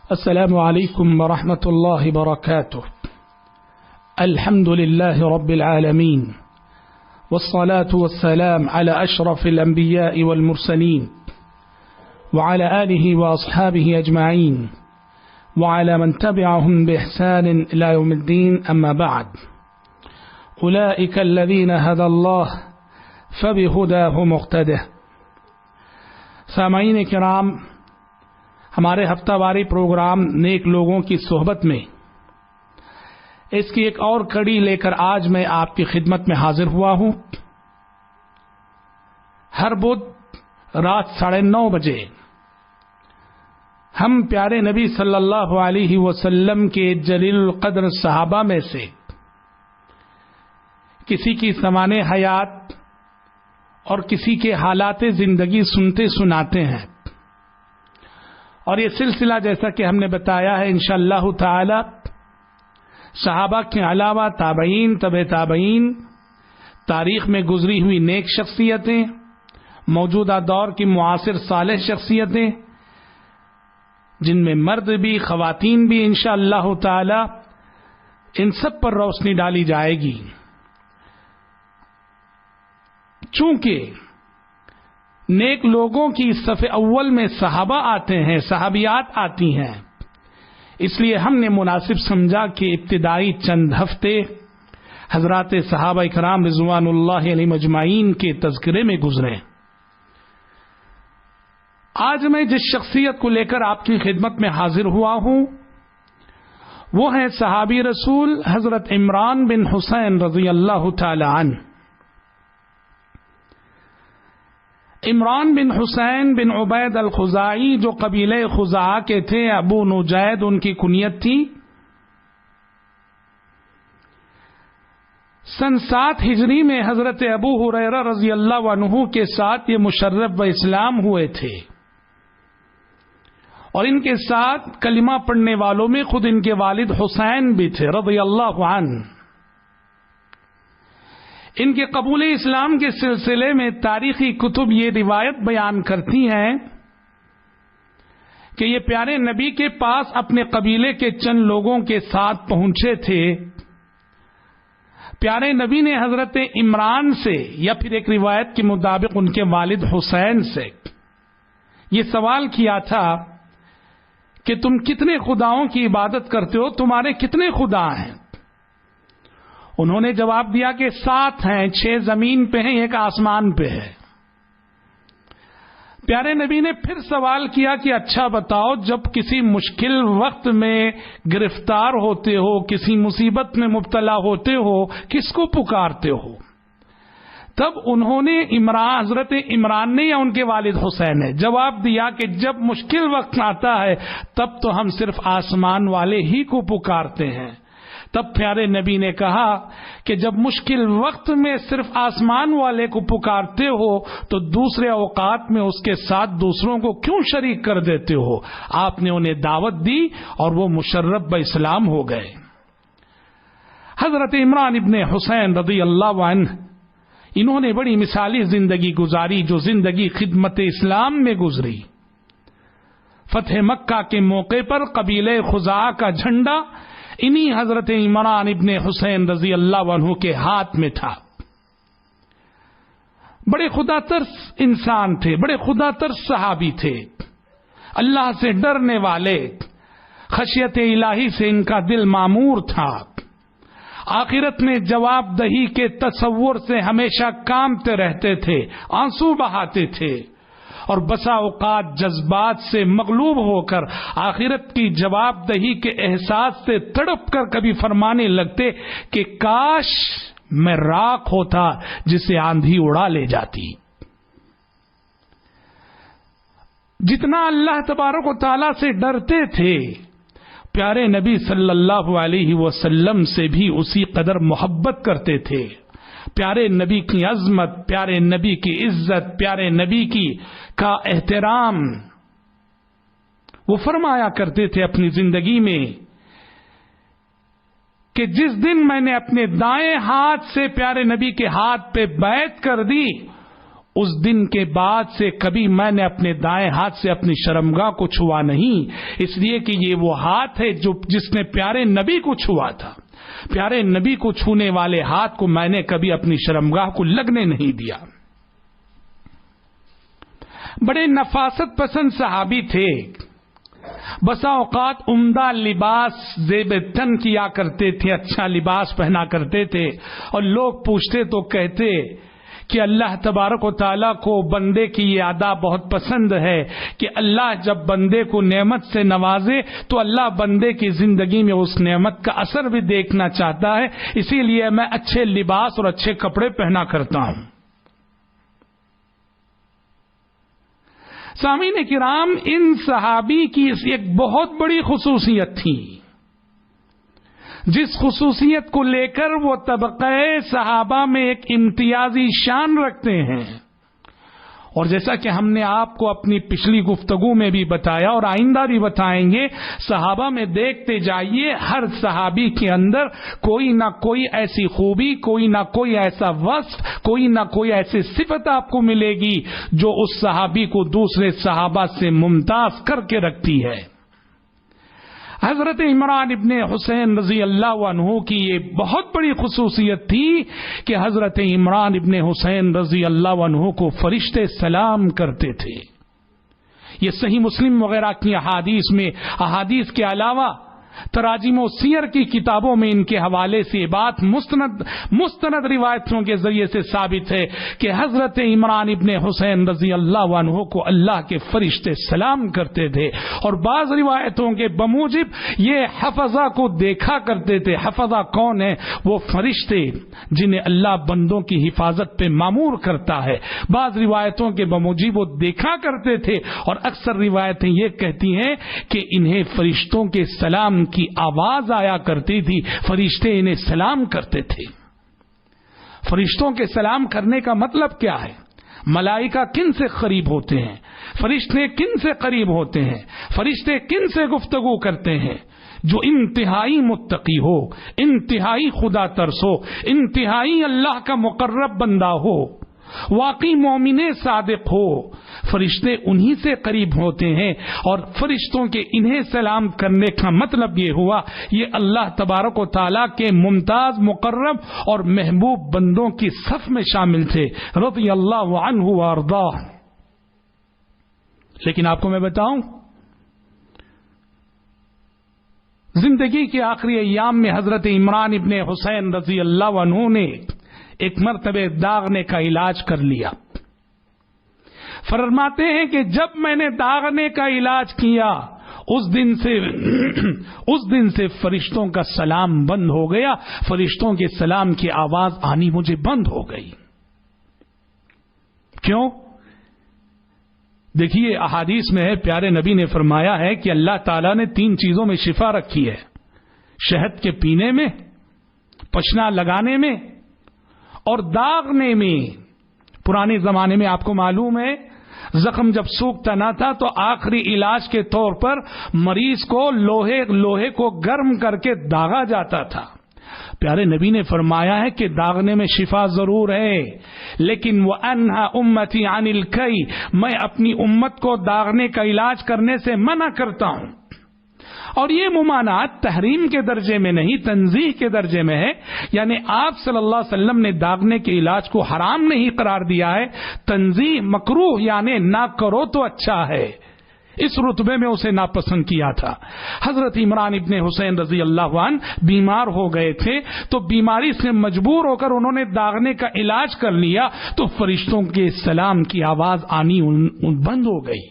السلام عليكم ورحمة الله وبركاته. الحمد لله رب العالمين، والصلاة والسلام على أشرف الأنبياء والمرسلين، وعلى آله وأصحابه أجمعين، وعلى من تبعهم بإحسان إلى يوم الدين. أما بعد، أولئك الذين هدى الله فبهداه مقتده. سامعین کرام، ہمارے ہفتہ واری پروگرام نیک لوگوں کی صحبت میں اس کی ایک اور کڑی لے کر آج میں آپ کی خدمت میں حاضر ہوا ہوں. ہر بدھ رات 9:30 بجے ہم پیارے نبی صلی اللہ علیہ وسلم کے جلیل القدر صحابہ میں سے کسی کی سمان حیات اور کسی کے حالات زندگی سنتے سناتے ہیں، اور یہ سلسلہ جیسا کہ ہم نے بتایا ہے انشاءاللہ تعالی صحابہ کے علاوہ تابعین، تبع تابعین، تاریخ میں گزری ہوئی نیک شخصیتیں، موجودہ دور کی معاصر صالح شخصیتیں، جن میں مرد بھی خواتین بھی انشاءاللہ تعالی، ان سب پر روشنی ڈالی جائے گی. چونکہ نیک لوگوں کی صف اول میں صحابہ آتے ہیں، صحابیات آتی ہیں، اس لیے ہم نے مناسب سمجھا کہ ابتدائی چند ہفتے حضرات صحابہ کرام رضوان اللہ علیہم اجمعین کے تذکرے میں گزرے. آج میں جس شخصیت کو لے کر آپ کی خدمت میں حاضر ہوا ہوں وہ ہے صحابی رسول حضرت عمران بن حسین رضی اللہ تعالی عنہ. عمران بن حسین بن عبید الخزاعی جو قبیلہ خزاعہ کے تھے، ابو نجید ان کی کنیت تھی. سن 7 ہجری میں حضرت ابو ہریرہ رضی اللہ عنہ کے ساتھ یہ مشرف و اسلام ہوئے تھے، اور ان کے ساتھ کلمہ پڑھنے والوں میں خود ان کے والد حسین بھی تھے رضی اللہ عنہ. ان کے قبول اسلام کے سلسلے میں تاریخی کتب یہ روایت بیان کرتی ہیں کہ یہ پیارے نبی کے پاس اپنے قبیلے کے چند لوگوں کے ساتھ پہنچے تھے. پیارے نبی نے حضرت عمران سے، یا پھر ایک روایت کے مطابق ان کے والد حسین سے یہ سوال کیا تھا کہ تم کتنے خداؤں کی عبادت کرتے ہو، تمہارے کتنے خدا ہیں؟ انہوں نے جواب دیا کہ 7 ہیں، 6 زمین پہ ہیں، 1 آسمان پہ ہے. پیارے نبی نے پھر سوال کیا کہ اچھا بتاؤ، جب کسی مشکل وقت میں گرفتار ہوتے ہو، کسی مصیبت میں مبتلا ہوتے ہو، کس کو پکارتے ہو؟ تب انہوں نے حضرت عمران نے یا ان کے والد حسین نے جواب دیا کہ جب مشکل وقت آتا ہے تب تو ہم صرف آسمان والے ہی کو پکارتے ہیں. تب پیارے نبی نے کہا کہ جب مشکل وقت میں صرف آسمان والے کو پکارتے ہو تو دوسرے اوقات میں اس کے ساتھ دوسروں کو کیوں شریک کر دیتے ہو؟ آپ نے انہیں دعوت دی اور وہ مشرف اسلام ہو گئے. حضرت عمران ابن حسین رضی اللہ عنہ، انہوں نے بڑی مثالی زندگی گزاری جو زندگی خدمت اسلام میں گزری. فتح مکہ کے موقع پر قبیلہ خزاعہ کا جھنڈا انہی حضرت عمران ابن حسین رضی اللہ عنہ کے ہاتھ میں تھا. بڑے خدا ترس انسان تھے، بڑے خدا ترس صحابی تھے، اللہ سے ڈرنے والے، خشیت الہی سے ان کا دل معمور تھا. آخرت میں جواب دہی کے تصور سے ہمیشہ کانپتے رہتے تھے، آنسو بہاتے تھے، اور بسا اوقات جذبات سے مغلوب ہو کر آخرت کی جواب دہی کے احساس سے تڑپ کر کبھی فرمانے لگتے کہ کاش میں راکھ ہوتا جسے آندھی اڑا لے جاتی. جتنا اللہ تبارک و تعالیٰ سے ڈرتے تھے، پیارے نبی صلی اللہ علیہ وسلم سے بھی اسی قدر محبت کرتے تھے. پیارے نبی کی عظمت، پیارے نبی کی عزت، پیارے نبی کا احترام وہ فرمایا کرتے تھے اپنی زندگی میں کہ جس دن میں نے اپنے دائیں ہاتھ سے پیارے نبی کے ہاتھ پہ بیعت کر دی، اس دن کے بعد سے کبھی میں نے اپنے دائیں ہاتھ سے اپنی شرمگاہ کو چھوا نہیں، اس لیے کہ یہ وہ ہاتھ ہے جس نے پیارے نبی کو چھوا تھا. پیارے نبی کو چھونے والے ہاتھ کو میں نے کبھی اپنی شرمگاہ کو لگنے نہیں دیا. بڑے نفاست پسند صحابی تھے. بسا اوقات عمدہ لباس زیب تن کیا کرتے تھے، اچھا لباس پہنا کرتے تھے، اور لوگ پوچھتے تو کہتے کہ اللہ تبارک و تعالیٰ کو بندے کی یہ ادا بہت پسند ہے کہ اللہ جب بندے کو نعمت سے نوازے تو اللہ بندے کی زندگی میں اس نعمت کا اثر بھی دیکھنا چاہتا ہے، اسی لیے میں اچھے لباس اور اچھے کپڑے پہنا کرتا ہوں. سامعین کرام، ان صحابی کی ایک بہت بڑی خصوصیت تھی، جس خصوصیت کو لے کر وہ طبقہ صحابہ میں ایک امتیازی شان رکھتے ہیں. اور جیسا کہ ہم نے آپ کو اپنی پچھلی گفتگو میں بھی بتایا اور آئندہ بھی بتائیں گے، صحابہ میں دیکھتے جائیے ہر صحابی کے اندر کوئی نہ کوئی ایسی خوبی، کوئی نہ کوئی ایسا وصف، کوئی نہ کوئی ایسی صفت آپ کو ملے گی جو اس صحابی کو دوسرے صحابہ سے ممتاز کر کے رکھتی ہے. حضرت عمران ابن حسین رضی اللہ عنہ کی یہ بہت بڑی خصوصیت تھی کہ حضرت عمران ابن حسین رضی اللہ عنہ کو فرشتے سلام کرتے تھے. یہ صحیح مسلم وغیرہ کی احادیث کے علاوہ تراجم و سیر کی کتابوں میں ان کے حوالے سے بات مستند روایتوں کے ذریعے سے ثابت ہے کہ حضرت عمران ابن حسین رضی اللہ عنہ کو اللہ کے فرشتے سلام کرتے تھے، اور بعض روایتوں کے بموجب یہ حفظہ کو دیکھا کرتے تھے. حفظہ کون ہے؟ وہ فرشتے جنہیں اللہ بندوں کی حفاظت پہ مامور کرتا ہے. بعض روایتوں کے بموجب وہ دیکھا کرتے تھے، اور اکثر روایتیں یہ کہتی ہیں کہ انہیں فرشتوں کے سلام کی آواز آیا کرتی تھی، فرشتے انہیں سلام کرتے تھے. فرشتوں کے سلام کرنے کا مطلب کیا ہے؟ ملائکہ کن سے قریب ہوتے ہیں؟ فرشتے کن سے قریب ہوتے ہیں؟ فرشتے کن سے گفتگو کرتے ہیں؟ جو انتہائی متقی ہو، انتہائی خدا ترس ہو، انتہائی اللہ کا مقرب بندہ ہو، واقعی مومن صادق ہو، فرشتے انہی سے قریب ہوتے ہیں. اور فرشتوں کے انہیں سلام کرنے کا مطلب یہ ہوا یہ اللہ تبارک و تعالیٰ کے ممتاز، مقرب اور محبوب بندوں کی صف میں شامل تھے رضی اللہ عنہ وارضاہ. لیکن آپ کو میں بتاؤں، زندگی کے آخری ایام میں حضرت عمران ابن حسین رضی اللہ عنہ نے ایک مرتبہ داغنے کا علاج کر لیا. فرماتے ہیں کہ جب میں نے داغنے کا علاج کیا اس دن سے فرشتوں کا سلام بند ہو گیا، فرشتوں کے سلام کی آواز آنی مجھے بند ہو گئی. کیوں؟ دیکھیے احادیث میں ہے، پیارے نبی نے فرمایا ہے کہ اللہ تعالیٰ نے 3 چیزوں میں شفا رکھی ہے: شہد کے پینے میں، پشنا لگانے میں اور داغنے میں. پرانے زمانے میں آپ کو معلوم ہے زخم جب سوکھتا نہ تھا تو آخری علاج کے طور پر مریض کو لوہے کو گرم کر کے داغا جاتا تھا. پیارے نبی نے فرمایا ہے کہ داغنے میں شفا ضرور ہے، لیکن وَأَنْهَا أُمَّتِي عَنِ الْكَيْ، میں اپنی امت کو داغنے کا علاج کرنے سے منع کرتا ہوں. اور یہ ممانعت تحریم کے درجے میں نہیں، تنزیہ کے درجے میں ہے. یعنی آپ صلی اللہ علیہ وسلم نے داغنے کے علاج کو حرام نہیں قرار دیا ہے، تنزیہ مکروہ یعنی نہ کرو تو اچھا ہے، اس رتبے میں اسے ناپسند کیا تھا. حضرت عمران ابن حسین رضی اللہ عنہ بیمار ہو گئے تھے، تو بیماری سے مجبور ہو کر انہوں نے داغنے کا علاج کر لیا تو فرشتوں کے سلام کی آواز آنی بند ہو گئی.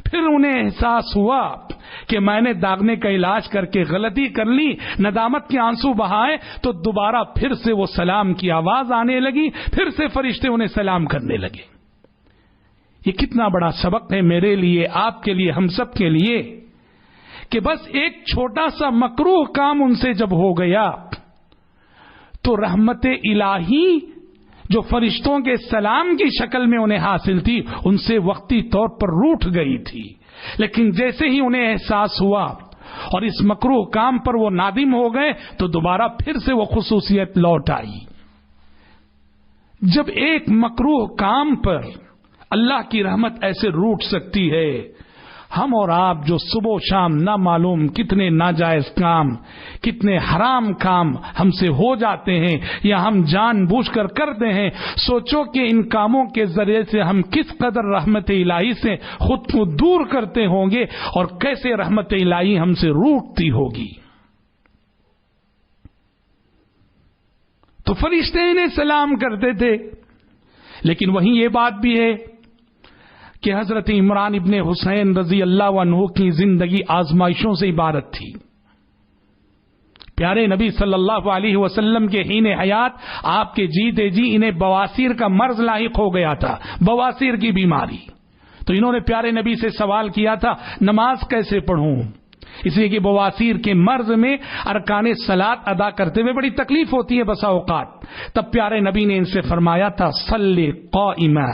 پھر انہیں احساس ہوا کہ میں نے داغنے کا علاج کر کے غلطی کر لی، ندامت کے آنسو بہائے تو دوبارہ پھر سے وہ سلام کی آواز آنے لگی، پھر سے فرشتے انہیں سلام کرنے لگے. یہ کتنا بڑا سبق ہے میرے لیے، آپ کے لیے، ہم سب کے لیے، کہ بس ایک چھوٹا سا مکروہ کام ان سے جب ہو گیا تو رحمت الہی جو فرشتوں کے سلام کی شکل میں انہیں حاصل تھی ان سے وقتی طور پر روٹھ گئی تھی. لیکن جیسے ہی انہیں احساس ہوا اور اس مکروہ کام پر وہ نادم ہو گئے تو دوبارہ پھر سے وہ خصوصیت لوٹ آئی. جب ایک مکروہ کام پر اللہ کی رحمت ایسے روٹ سکتی ہے، ہم اور آپ جو صبح و شام نہ معلوم کتنے ناجائز کام، کتنے حرام کام ہم سے ہو جاتے ہیں یا ہم جان بوجھ کر کرتے ہیں، سوچو کہ ان کاموں کے ذریعے سے ہم کس قدر رحمت الہی سے خود کو دور کرتے ہوں گے اور کیسے رحمت الہی ہم سے روٹتی ہوگی۔ تو فرشتے انہیں سلام کرتے تھے، لیکن وہیں یہ بات بھی ہے کہ حضرت عمران ابن حسین رضی اللہ عنہ کی زندگی آزمائشوں سے عبارت تھی۔ پیارے نبی صلی اللہ علیہ وسلم کے حین حیات آپ کے جیتے جی انہیں بواسیر کا مرض لاحق ہو گیا تھا، بواسیر کی بیماری۔ تو انہوں نے پیارے نبی سے سوال کیا تھا نماز کیسے پڑھوں، اس لیے کہ بواسیر کے مرض میں ارکان صلاۃ ادا کرتے ہوئے بڑی تکلیف ہوتی ہے بسا اوقات۔ تب پیارے نبی نے ان سے فرمایا تھا صلی قائما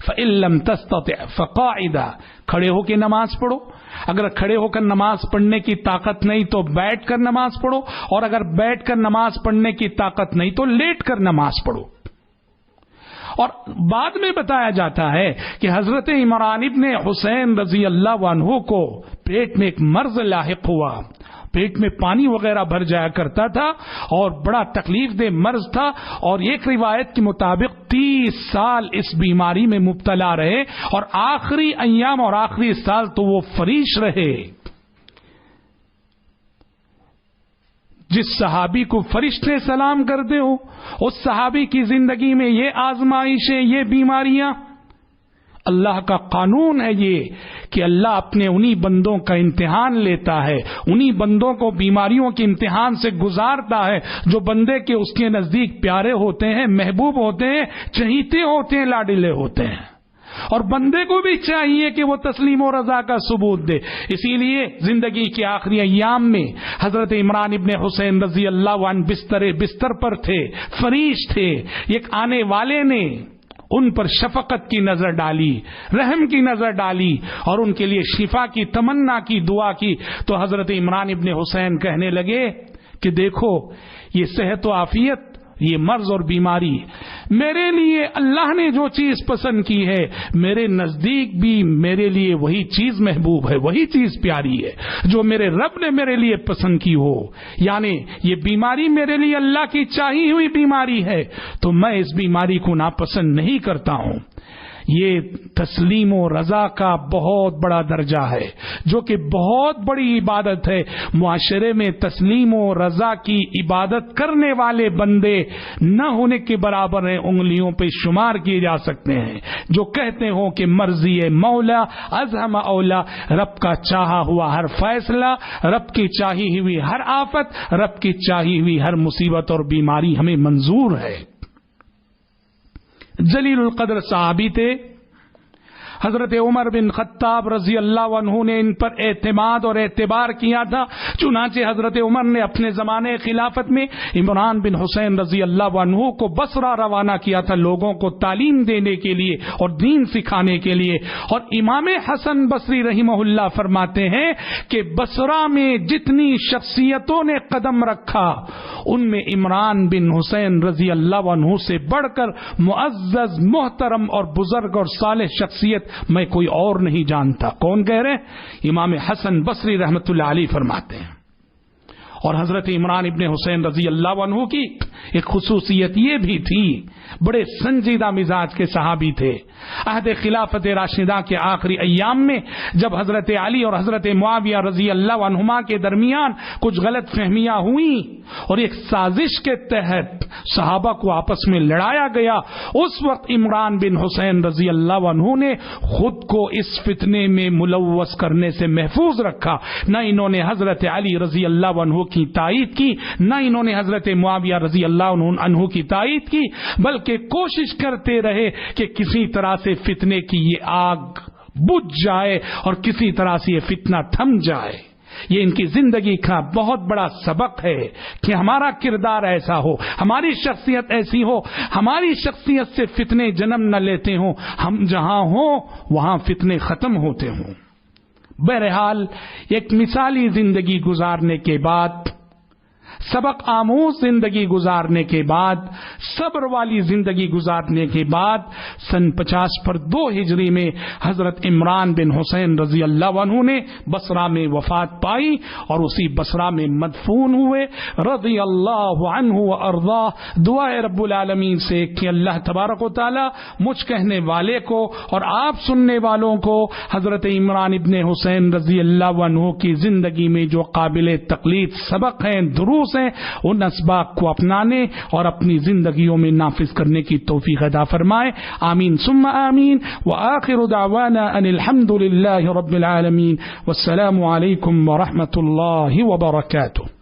فإن لم تستطع فقاعدا، کھڑے ہو کے نماز پڑھو، اگر کھڑے ہو کر نماز پڑھنے کی طاقت نہیں تو بیٹھ کر نماز پڑھو، اور اگر بیٹھ کر نماز پڑھنے کی طاقت نہیں تو لیٹ کر نماز پڑھو۔ اور بعد میں بتایا جاتا ہے کہ حضرت عمران ابن حسین رضی اللہ عنہ کو پیٹ میں ایک مرض لاحق ہوا، پیٹ میں پانی وغیرہ بھر جایا کرتا تھا اور بڑا تکلیف دہ مرض تھا، اور ایک روایت کے مطابق 30 سال اس بیماری میں مبتلا رہے، اور آخری ایام اور آخری سال تو وہ فریش رہے۔ جس صحابی کو فرشتے سلام کرتے ہو، اس صحابی کی زندگی میں یہ آزمائشیں، یہ بیماریاں، اللہ کا قانون ہے یہ کہ اللہ اپنے انہی بندوں کا امتحان لیتا ہے، انہی بندوں کو بیماریوں کے امتحان سے گزارتا ہے جو بندے کے اس کے نزدیک پیارے ہوتے ہیں، محبوب ہوتے ہیں، چہیتے ہوتے ہیں، لاڈلے ہوتے ہیں، اور بندے کو بھی چاہیے کہ وہ تسلیم و رضا کا ثبوت دے۔ اسی لیے زندگی کے آخری ایام میں حضرت عمران ابن حسین رضی اللہ عنہ بستر پر تھے، فریش تھے، ایک آنے والے نے ان پر شفقت کی نظر ڈالی، رحم کی نظر ڈالی، اور ان کے لیے شفا کی تمنا کی، دعا کی۔ تو حضرت عمران ابن حسین کہنے لگے کہ دیکھو یہ صحت و عافیت، یہ مرض اور بیماری، میرے لیے اللہ نے جو چیز پسند کی ہے میرے نزدیک بھی میرے لیے وہی چیز محبوب ہے، وہی چیز پیاری ہے جو میرے رب نے میرے لیے پسند کی ہو، یعنی یہ بیماری میرے لیے اللہ کی چاہی ہوئی بیماری ہے، تو میں اس بیماری کو ناپسند نہیں کرتا ہوں۔ یہ تسلیم و رضا کا بہت بڑا درجہ ہے جو کہ بہت بڑی عبادت ہے۔ معاشرے میں تسلیم و رضا کی عبادت کرنے والے بندے نہ ہونے کے برابر ہیں، انگلیوں پہ شمار کیے جا سکتے ہیں، جو کہتے ہوں کہ مرضی مولا ازہم اولا، رب کا چاہا ہوا ہر فیصلہ، رب کی چاہی ہوئی ہر آفت، رب کی چاہی ہوئی ہر مصیبت اور بیماری ہمیں منظور ہے۔ جلیل القدر صحابی تھے، حضرت عمر بن خطاب رضی اللہ عنہ نے ان پر اعتماد اور اعتبار کیا تھا، چنانچہ حضرت عمر نے اپنے زمانے خلافت میں عمران بن حسین رضی اللہ عنہ کو بصرہ روانہ کیا تھا لوگوں کو تعلیم دینے کے لیے اور دین سکھانے کے لیے۔ اور امام حسن بصری رحمہ اللہ فرماتے ہیں کہ بصرہ میں جتنی شخصیتوں نے قدم رکھا ان میں عمران بن حسین رضی اللہ عنہ سے بڑھ کر معزز، محترم اور بزرگ اور صالح شخصیت میں کوئی اور نہیں جانتا۔ کون کہہ رہے ہیں؟ امام حسن بصری رحمت اللہ علیہ فرماتے ہیں۔ اور حضرت عمران ابن حسین رضی اللہ عنہ کی ایک خصوصیت یہ بھی تھی، بڑے سنجیدہ مزاج کے صحابی تھے۔ عہد خلافت راشدہ کے آخری ایام میں جب حضرت علی اور حضرت معاویہ رضی اللہ عنہما کے درمیان کچھ غلط فہمیاں ہوئیں اور ایک سازش کے تحت صحابہ کو آپس میں لڑایا گیا، اس وقت عمران بن حسین رضی اللہ عنہ نے خود کو اس فتنے میں ملوث کرنے سے محفوظ رکھا۔ نہ انہوں نے حضرت علی رضی اللہ عنہ کی تائید کی، نہ انہوں نے حضرت معاویہ رضی اللہ عنہ کی تائید کی، بلکہ کوشش کرتے رہے کہ کسی طرح سے فتنے کی یہ آگ بجھ جائے اور کسی طرح سے یہ فتنہ تھم جائے۔ یہ ان کی زندگی کا بہت بڑا سبق ہے کہ ہمارا کردار ایسا ہو، ہماری شخصیت ایسی ہو، ہماری شخصیت سے فتنے جنم نہ لیتے ہوں، ہم جہاں ہوں وہاں فتنے ختم ہوتے ہوں۔ بہرحال ایک مثالی زندگی گزارنے کے بعد سبق آموز زندگی گزارنے کے بعد، صبر والی زندگی گزارنے کے بعد سن 50 ہجری میں حضرت عمران بن حسین رضی اللہ عنہ نے بصرہ میں وفات پائی اور اسی بصرہ میں مدفون ہوئے رضی اللہ عنہ وارضاہ۔ دعائے رب العالمین سے کہ اللہ تبارک و تعالی مجھ کہنے والے کو اور آپ سننے والوں کو حضرت عمران ابن حسین رضی اللہ عنہ کی زندگی میں جو قابل تقلید سبق ہیں، دروس ہیں، ان اسباق کو اپنانے اور اپنی زندگیوں میں نافذ کرنے کی توفیق عطا فرمائے، آمین ثم آمین۔ وآخر دعوانا ان الحمد للہ رب العالمین، والسلام علیکم ورحمۃ اللہ وبرکاتہ۔